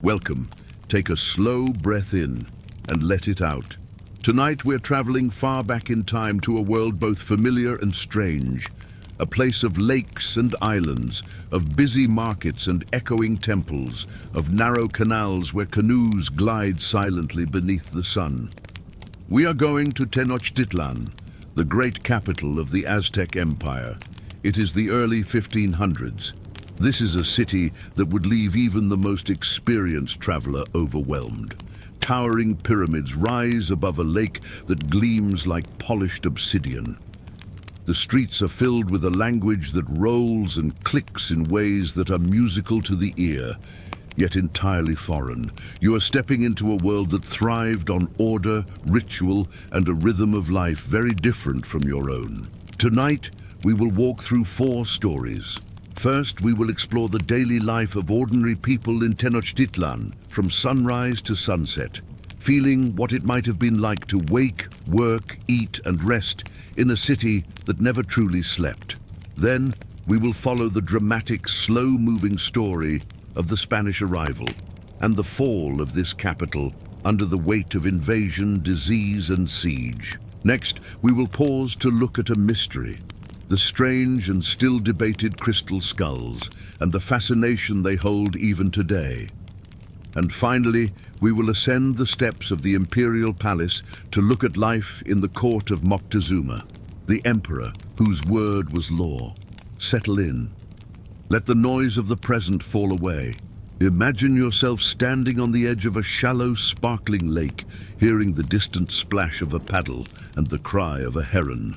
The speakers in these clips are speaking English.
Welcome. Take a slow breath in and let it out. Tonight we're traveling far back in time to a world both familiar and strange. A place of lakes and islands, of busy markets and echoing temples, of narrow canals where canoes glide silently beneath the sun. We are going to Tenochtitlán, the great capital of the Aztec Empire. It is the early 1500s. This is a city that would leave even the most experienced traveler overwhelmed. Towering pyramids rise above a lake that gleams like polished obsidian. The streets are filled with a language that rolls and clicks in ways that are musical to the ear, yet entirely foreign. You are stepping into a world that thrived on order, ritual, and a rhythm of life very different from your own. Tonight, we will walk through 4 stories. First, we will explore the daily life of ordinary people in Tenochtitlan, from sunrise to sunset, feeling what it might have been like to wake, work, eat, and rest in a city that never truly slept. Then, we will follow the dramatic, slow-moving story of the Spanish arrival and the fall of this capital under the weight of invasion, disease, and siege. Next, we will pause to look at a mystery. The strange and still debated crystal skulls, and the fascination they hold even today. And finally, we will ascend the steps of the imperial palace to look at life in the court of Moctezuma, the emperor whose word was law. Settle in. Let the noise of the present fall away. Imagine yourself standing on the edge of a shallow, sparkling lake, hearing the distant splash of a paddle and the cry of a heron.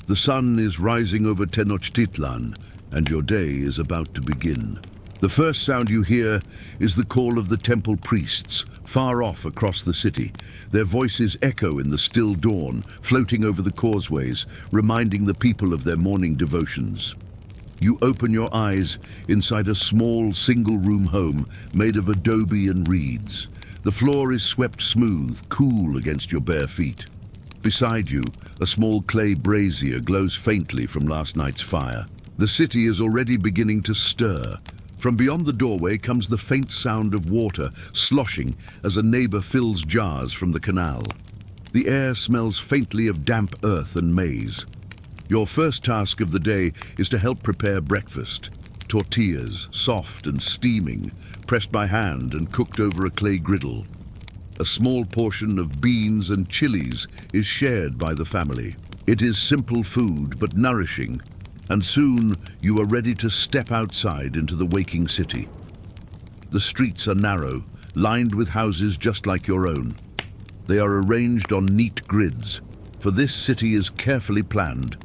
The sun is rising over Tenochtitlan, and your day is about to begin. The first sound you hear is the call of the temple priests, far off across the city. Their voices echo in the still dawn, floating over the causeways, reminding the people of their morning devotions. You open your eyes inside a small, single-room home made of adobe and reeds. The floor is swept smooth, cool against your bare feet. Beside you, a small clay brazier glows faintly from last night's fire. The city is already beginning to stir. From beyond the doorway comes the faint sound of water sloshing as a neighbor fills jars from the canal. The air smells faintly of damp earth and maize. Your first task of the day is to help prepare breakfast. Tortillas, soft and steaming, pressed by hand and cooked over a clay griddle. A small portion of beans and chilies is shared by the family. It is simple food, but nourishing, and soon you are ready to step outside into the waking city. The streets are narrow, lined with houses just like your own. They are arranged on neat grids, for this city is carefully planned.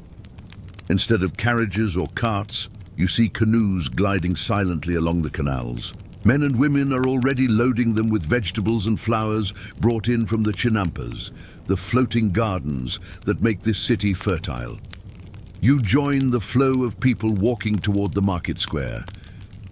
Instead of carriages or carts, you see canoes gliding silently along the canals. Men and women are already loading them with vegetables and flowers brought in from the chinampas, the floating gardens that make this city fertile. You join the flow of people walking toward the market square.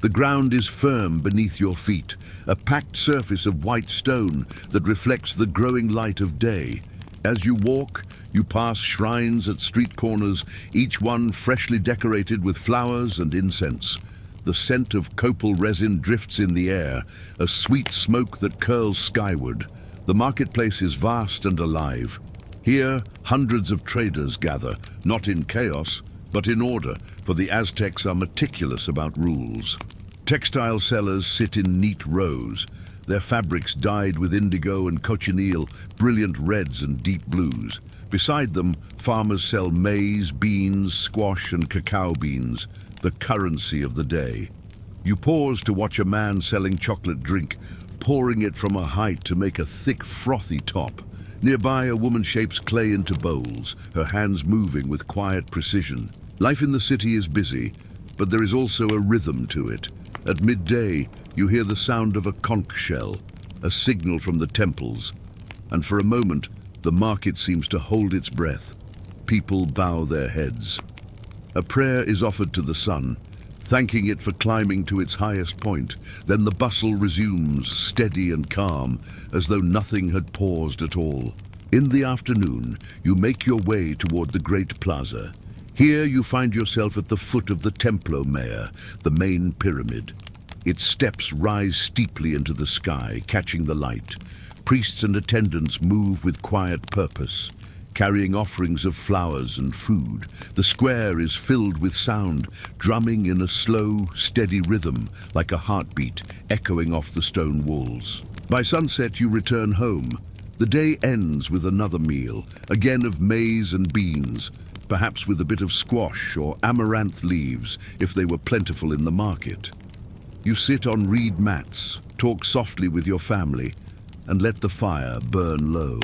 The ground is firm beneath your feet, a packed surface of white stone that reflects the growing light of day. As you walk, you pass shrines at street corners, each one freshly decorated with flowers and incense. The scent of copal resin drifts in the air, a sweet smoke that curls skyward. The marketplace is vast and alive. Here, hundreds of traders gather, not in chaos, but in order, for the Aztecs are meticulous about rules. Textile sellers sit in neat rows, their fabrics dyed with indigo and cochineal, brilliant reds and deep blues. Beside them, farmers sell maize, beans, squash, and cacao beans, the currency of the day. You pause to watch a man selling chocolate drink, pouring it from a height to make a thick, frothy top. Nearby, a woman shapes clay into bowls, her hands moving with quiet precision. Life in the city is busy, but there is also a rhythm to it. At midday, you hear the sound of a conch shell, a signal from the temples. And for a moment, the market seems to hold its breath. People bow their heads. A prayer is offered to the sun, thanking it for climbing to its highest point. Then the bustle resumes, steady and calm, as though nothing had paused at all. In the afternoon, you make your way toward the great plaza. Here you find yourself at the foot of the Templo Mayor, the main pyramid. Its steps rise steeply into the sky, catching the light. Priests and attendants move with quiet purpose, carrying offerings of flowers and food. The square is filled with sound, drumming in a slow, steady rhythm, like a heartbeat echoing off the stone walls. By sunset, you return home. The day ends with another meal, again of maize and beans, perhaps with a bit of squash or amaranth leaves, if they were plentiful in the market. You sit on reed mats, talk softly with your family, and let the fire burn low.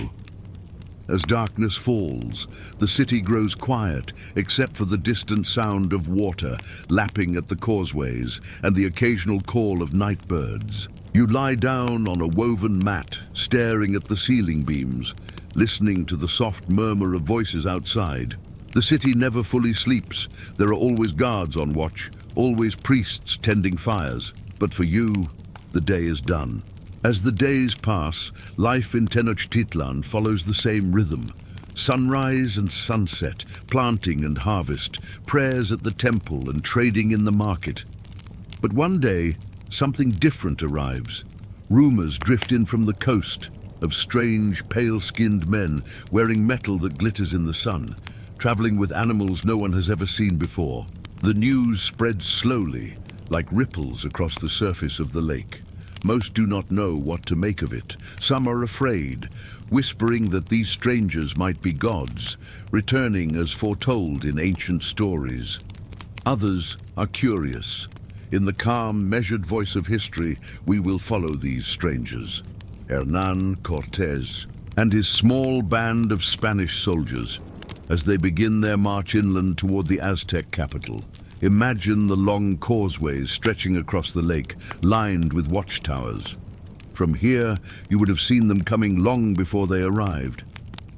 As darkness falls, the city grows quiet, except for the distant sound of water lapping at the causeways and the occasional call of night birds. You lie down on a woven mat, staring at the ceiling beams, listening to the soft murmur of voices outside. The city never fully sleeps. There are always guards on watch, always priests tending fires. But for you, the day is done. As the days pass, life in Tenochtitlan follows the same rhythm. Sunrise and sunset, planting and harvest, prayers at the temple and trading in the market. But one day, something different arrives. Rumors drift in from the coast of strange, pale-skinned men wearing metal that glitters in the sun, traveling with animals no one has ever seen before. The news spreads slowly, like ripples across the surface of the lake. Most do not know what to make of it. Some are afraid, whispering that these strangers might be gods, returning as foretold in ancient stories. Others are curious. In the calm, measured voice of history, we will follow these strangers. Hernán Cortés and his small band of Spanish soldiers, as they begin their march inland toward the Aztec capital. Imagine the long causeways stretching across the lake, lined with watchtowers. From here, you would have seen them coming long before they arrived.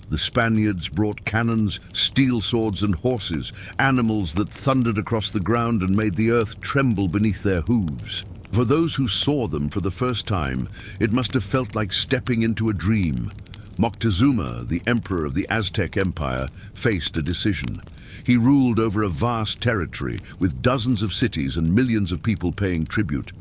The Spaniards brought cannons, steel swords, and horses, animals that thundered across the ground and made the earth tremble beneath their hooves. For those who saw them for the first time, it must have felt like stepping into a dream. Moctezuma, the emperor of the Aztec Empire, faced a decision. He ruled over a vast territory with dozens of cities and millions of people paying tribute.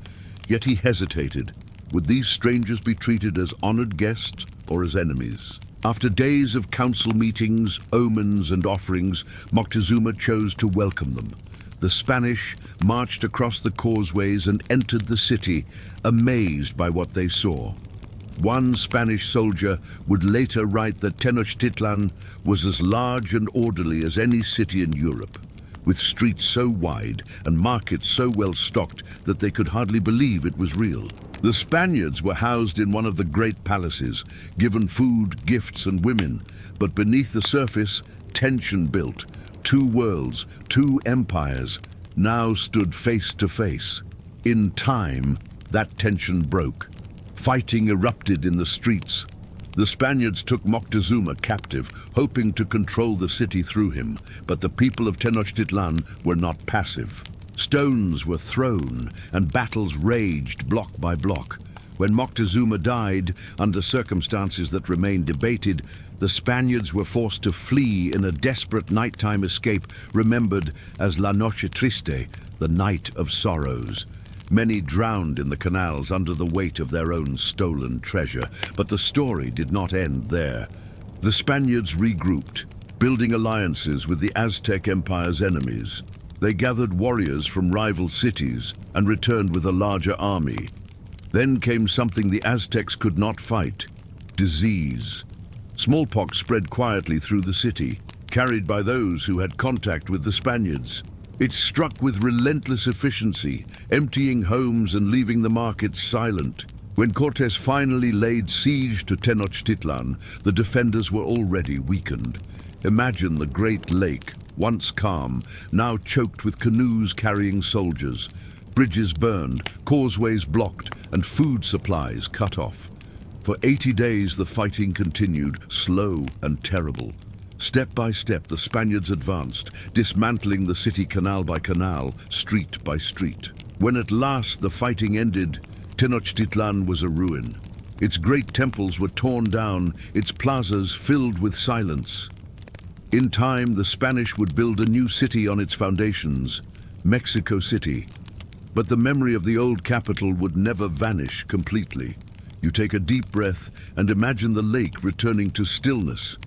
Yet he hesitated. Would these strangers be treated as honored guests or as enemies? After days of council meetings, omens, and offerings, Moctezuma chose to welcome them. The Spanish marched across the causeways and entered the city, amazed by what they saw. One Spanish soldier would later write that Tenochtitlan was as large and orderly as any city in Europe, with streets so wide and markets so well stocked that they could hardly believe it was real. The Spaniards were housed in one of the great palaces, given food, gifts, and women, but beneath the surface, tension built. Two worlds, two empires, now stood face to face. In time, that tension broke. Fighting erupted in the streets. The Spaniards took Moctezuma captive, hoping to control the city through him, but the people of Tenochtitlan were not passive. Stones were thrown, and battles raged block by block. When Moctezuma died, under circumstances that remain debated, the Spaniards were forced to flee in a desperate nighttime escape remembered as La Noche Triste, the Night of Sorrows. Many drowned in the canals under the weight of their own stolen treasure, but the story did not end there. The Spaniards regrouped, building alliances with the Aztec Empire's enemies. They gathered warriors from rival cities and returned with a larger army. Then came something the Aztecs could not fight: disease. Smallpox spread quietly through the city, carried by those who had contact with the Spaniards. It struck with relentless efficiency, emptying homes and leaving the markets silent. When Cortés finally laid siege to Tenochtitlan, the defenders were already weakened. Imagine the Great Lake, once calm, now choked with canoes carrying soldiers. Bridges burned, causeways blocked, and food supplies cut off. For 80 days the fighting continued, slow and terrible. Step by step, the Spaniards advanced, dismantling the city canal by canal, street by street. When at last the fighting ended, Tenochtitlan was a ruin. Its great temples were torn down, its plazas filled with silence. In time, the Spanish would build a new city on its foundations, Mexico City. But the memory of the old capital would never vanish completely. You take a deep breath and imagine the lake returning to stillness.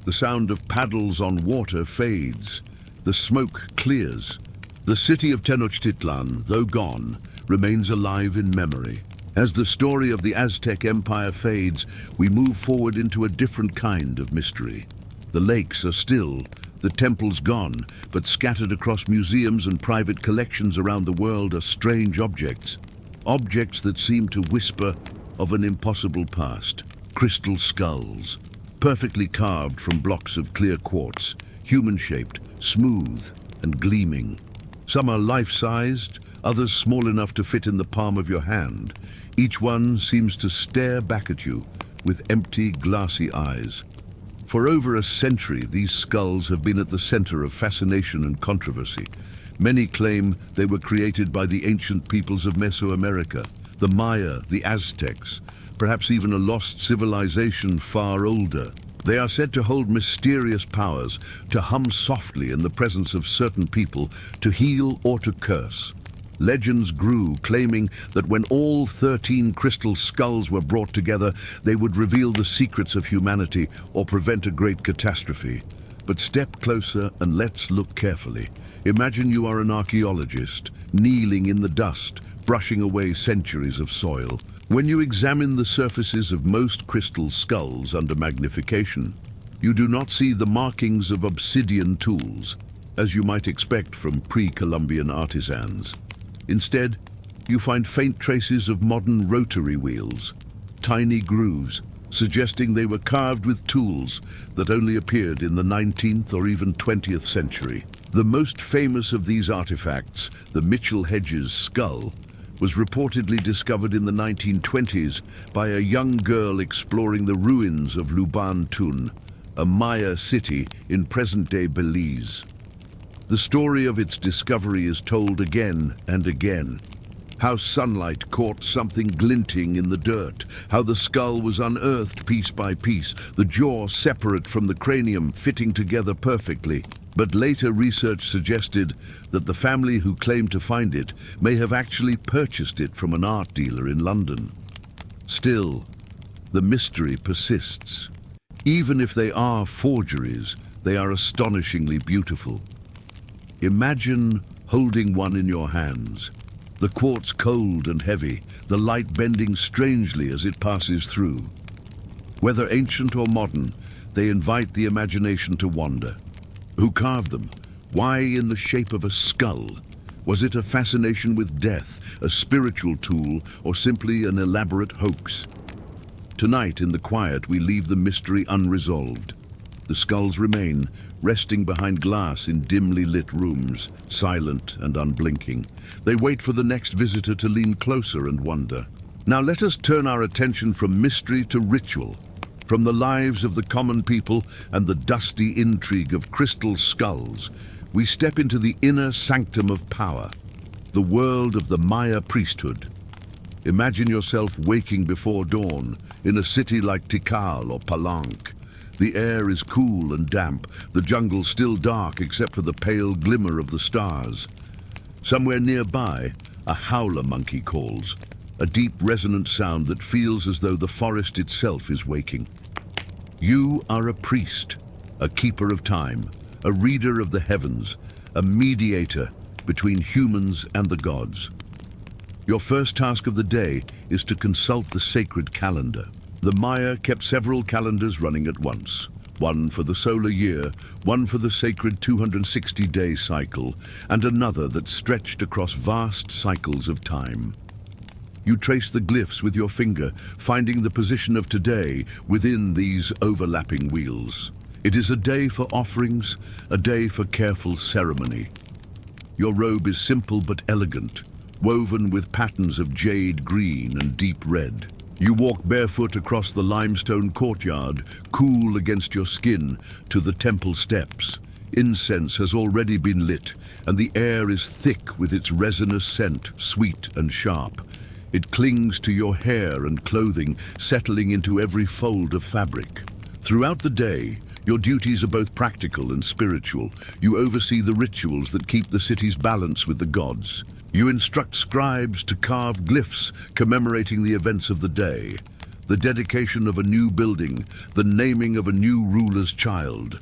The sound of paddles on water fades. The smoke clears. The city of Tenochtitlan, though gone, remains alive in memory. As the story of the Aztec Empire fades, we move forward into a different kind of mystery. The lakes are still, the temples gone, but scattered across museums and private collections around the world are strange objects. Objects that seem to whisper of an impossible past. Crystal skulls, perfectly carved from blocks of clear quartz, human-shaped, smooth and gleaming. Some are life-sized, others small enough to fit in the palm of your hand. Each one seems to stare back at you with empty, glassy eyes. For over a century, these skulls have been at the center of fascination and controversy. Many claim they were created by the ancient peoples of Mesoamerica, the Maya, the Aztecs, perhaps even a lost civilization far older. They are said to hold mysterious powers, to hum softly in the presence of certain people, to heal or to curse. Legends grew, claiming that when all 13 crystal skulls were brought together, they would reveal the secrets of humanity or prevent a great catastrophe. But step closer and let's look carefully. Imagine you are an archaeologist, kneeling in the dust, brushing away centuries of soil. When you examine the surfaces of most crystal skulls under magnification, you do not see the markings of obsidian tools, as you might expect from pre-Columbian artisans. Instead, you find faint traces of modern rotary wheels, tiny grooves, suggesting they were carved with tools that only appeared in the 19th or even 20th century. The most famous of these artifacts, the Mitchell Hedges skull, was reportedly discovered in the 1920s by a young girl exploring the ruins of Luban Tun, a Maya city in present-day Belize. The story of its discovery is told again and again. How sunlight caught something glinting in the dirt, how the skull was unearthed piece by piece, the jaw separate from the cranium fitting together perfectly. But later research suggested that the family who claimed to find it may have actually purchased it from an art dealer in London. Still, the mystery persists. Even if they are forgeries, they are astonishingly beautiful. Imagine holding one in your hands, the quartz cold and heavy, the light bending strangely as it passes through. Whether ancient or modern, they invite the imagination to wander. Who carved them? Why in the shape of a skull? Was it a fascination with death, a spiritual tool, or simply an elaborate hoax? Tonight, in the quiet, we leave the mystery unresolved. The skulls remain, resting behind glass in dimly lit rooms, silent and unblinking. They wait for the next visitor to lean closer and wonder. Now let us turn our attention from mystery to ritual. From the lives of the common people and the dusty intrigue of crystal skulls, we step into the inner sanctum of power, the world of the Maya priesthood. Imagine yourself waking before dawn in a city like Tikal or Palenque. The air is cool and damp, the jungle still dark except for the pale glimmer of the stars. Somewhere nearby, a howler monkey calls, a deep resonant sound that feels as though the forest itself is waking. You are a priest, a keeper of time, a reader of the heavens, a mediator between humans and the gods. Your first task of the day is to consult the sacred calendar. The Maya kept several calendars running at once, one for the solar year, one for the sacred 260-day cycle, and another that stretched across vast cycles of time. You trace the glyphs with your finger, finding the position of today within these overlapping wheels. It is a day for offerings, a day for careful ceremony. Your robe is simple but elegant, woven with patterns of jade green and deep red. You walk barefoot across the limestone courtyard, cool against your skin, to the temple steps. Incense has already been lit, and the air is thick with its resinous scent, sweet and sharp. It clings to your hair and clothing, settling into every fold of fabric. Throughout the day, Your duties are both practical and spiritual. You oversee the rituals that keep the city's balance with the gods. You instruct scribes to carve glyphs commemorating the events of the day, the dedication of a new building, the naming of a new ruler's child.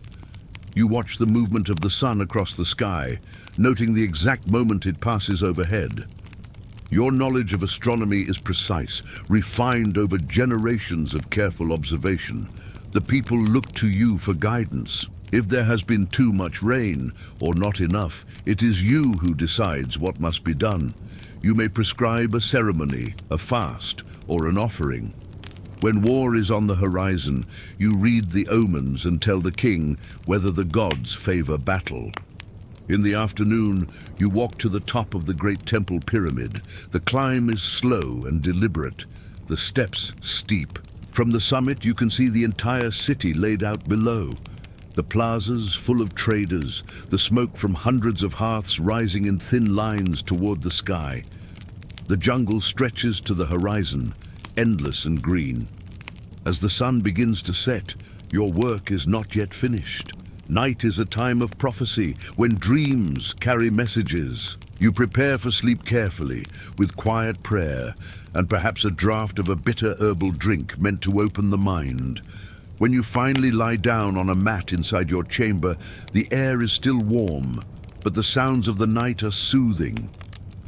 You watch the movement of the sun across the sky, noting the exact moment it passes overhead. Your knowledge of astronomy is precise, refined over generations of careful observation. The people look to you for guidance. If there has been too much rain or not enough, it is you who decides what must be done. You may prescribe a ceremony, a fast, or an offering. When war is on the horizon, you read the omens and tell the king whether the gods favor battle. In the afternoon, you walk to the top of the great temple pyramid. The climb is slow and deliberate, the steps steep. From the summit, you can see the entire city laid out below. The plazas full of traders, the smoke from hundreds of hearths rising in thin lines toward the sky. The jungle stretches to the horizon, endless and green. As the sun begins to set, your work is not yet finished. Night is a time of prophecy, when dreams carry messages. You prepare for sleep carefully, with quiet prayer, and perhaps a draught of a bitter herbal drink meant to open the mind. When you finally lie down on a mat inside your chamber, the air is still warm, but the sounds of the night are soothing.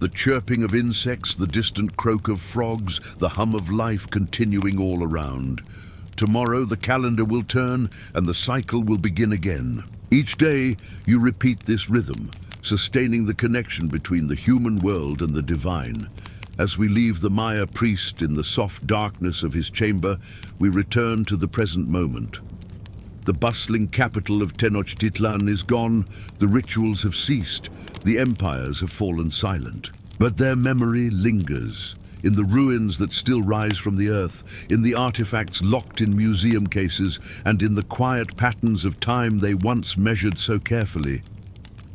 The chirping of insects, the distant croak of frogs, the hum of life continuing all around. Tomorrow the calendar will turn and the cycle will begin again. Each day you repeat this rhythm, sustaining the connection between the human world and the divine. As we leave the Maya priest in the soft darkness of his chamber, we return to the present moment. The bustling capital of Tenochtitlán is gone, the rituals have ceased, the empires have fallen silent. But their memory lingers. In the ruins that still rise from the earth, in the artifacts locked in museum cases, and in the quiet patterns of time they once measured so carefully.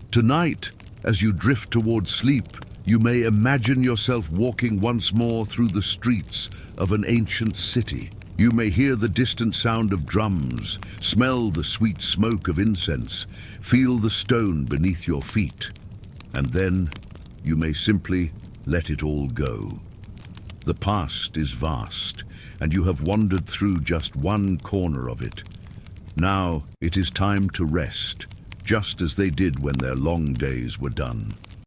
Tonight, as you drift toward sleep, you may imagine yourself walking once more through the streets of an ancient city. You may hear the distant sound of drums, smell the sweet smoke of incense, feel the stone beneath your feet, and then you may simply let it all go. The past is vast, and you have wandered through just one corner of it. Now it is time to rest, just as they did when their long days were done.